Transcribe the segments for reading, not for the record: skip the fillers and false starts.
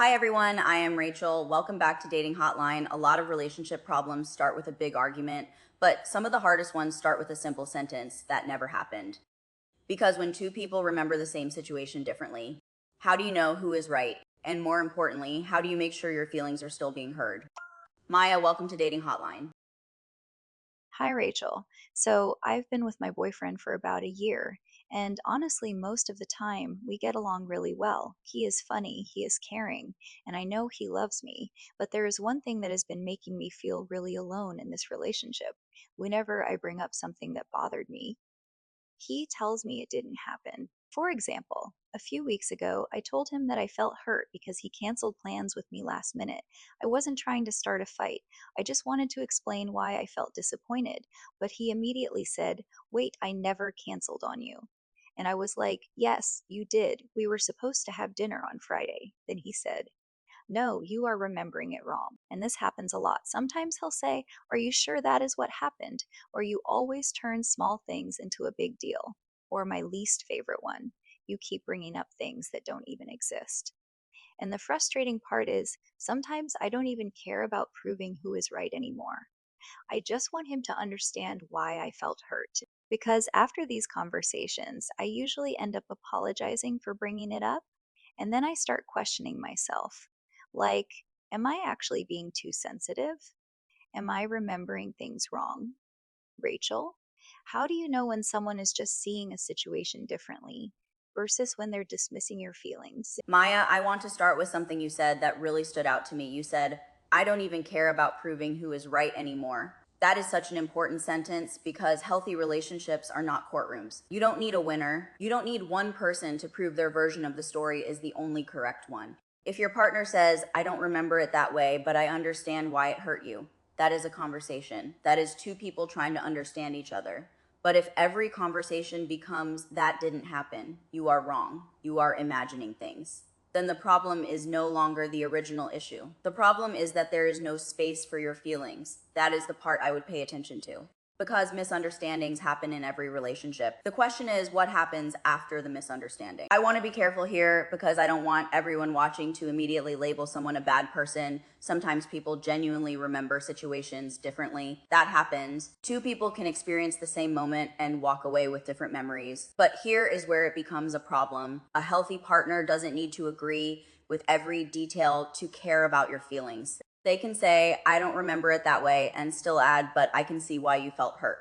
Hi, everyone. I am Rachel. Welcome back to Dating Hotline. A lot of relationship problems start with a big argument, but some of the hardest ones start with a simple sentence that never happened. Because when two people remember the same situation differently, how do you know who is right? And more importantly, how do you make sure your feelings are still being heard? Maya, welcome to Dating Hotline. Hi, Rachel. So I've been with my boyfriend for about a year, and honestly, most of the time we get along really well. He is funny, he is caring, and I know he loves me. But there is one thing that has been making me feel really alone in this relationship. Whenever I bring up something that bothered me, he tells me it didn't happen. For example, a few weeks ago, I told him that I felt hurt because he canceled plans with me last minute. I wasn't trying to start a fight. I just wanted to explain why I felt disappointed. But he immediately said, "Wait, I never canceled on you." And I was like, "Yes, you did. We were supposed to have dinner on Friday." Then he said, "No, you are remembering it wrong." And this happens a lot. Sometimes he'll say, "Are you sure that is what happened?" Or "You always turn small things into a big deal." Or my least favorite one, "You keep bringing up things that don't even exist." And the frustrating part is sometimes I don't even care about proving who is right anymore. I just want him to understand why I felt hurt. Because after these conversations, I usually end up apologizing for bringing it up, and then I start questioning myself. Like, am I actually being too sensitive? Am I remembering things wrong? Rachel, how do you know when someone is just seeing a situation differently versus when they're dismissing your feelings? Maya, I want to start with something you said that really stood out to me. You said, I don't even care about proving who is right anymore. That is such an important sentence because healthy relationships are not courtrooms. You don't need a winner. You don't need one person to prove their version of the story is the only correct one. If your partner says, I don't remember it that way, but I understand why it hurt you, that is a conversation. That is two people trying to understand each other. But if every conversation becomes that didn't happen, you are wrong, you are imagining things, then the problem is no longer the original issue. The problem is that there is no space for your feelings. That is the part I would pay attention to. Because misunderstandings happen in every relationship. The question is what happens after the misunderstanding. I want to be careful here because I don't want everyone watching to immediately label someone a bad person. Sometimes people genuinely remember situations differently. That happens. Two people can experience the same moment and walk away with different memories. But here is where it becomes a problem. A healthy partner doesn't need to agree with every detail to care about your feelings. They can say, I don't remember it that way, and still add, but I can see why you felt hurt.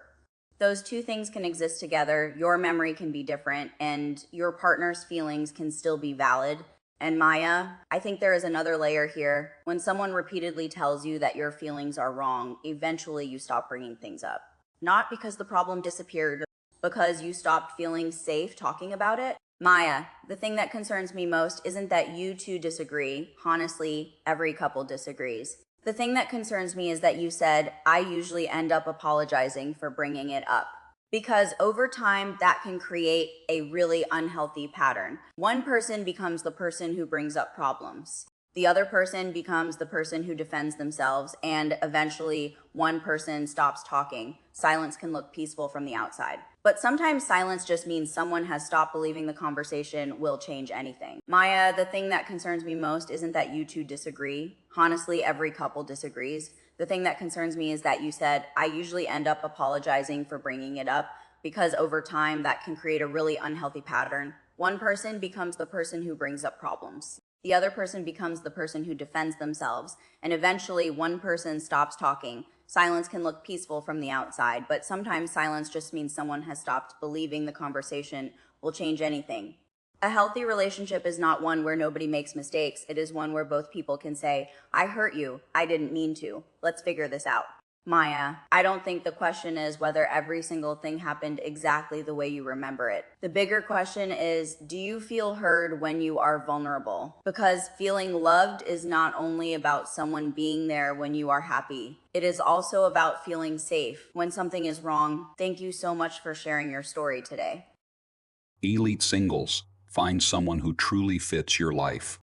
Those two things can exist together. Your memory can be different, and your partner's feelings can still be valid. And Maya, I think there is another layer here. When someone repeatedly tells you that your feelings are wrong, eventually you stop bringing things up. Not because the problem disappeared, because you stopped feeling safe talking about it. Maya, the thing that concerns me most isn't that you two disagree. Honestly, every couple disagrees. The thing that concerns me is that you said, I usually end up apologizing for bringing it up. Because over time, that can create a really unhealthy pattern. One person becomes the person who brings up problems. The other person becomes the person who defends themselves, and eventually, one person stops talking. Silence can look peaceful from the outside. But sometimes silence just means someone has stopped believing the conversation will change anything. Maya, the thing that concerns me most isn't that you two disagree. Honestly, every couple disagrees. The thing that concerns me is that you said, I usually end up apologizing for bringing it up because over time that can create a really unhealthy pattern. One person becomes the person who brings up problems. The other person becomes the person who defends themselves, and eventually one person stops talking. Silence can look peaceful from the outside, but sometimes silence just means someone has stopped believing the conversation will change anything. A healthy relationship is not one where nobody makes mistakes. It is one where both people can say, I hurt you. I didn't mean to. Let's figure this out. Maya, I don't think the question is whether every single thing happened exactly the way you remember it. The bigger question is, do you feel heard when you are vulnerable? Because feeling loved is not only about someone being there when you are happy, it is also about feeling safe when something is wrong. Thank you so much for sharing your story today. Elite singles. Find someone who truly fits your life.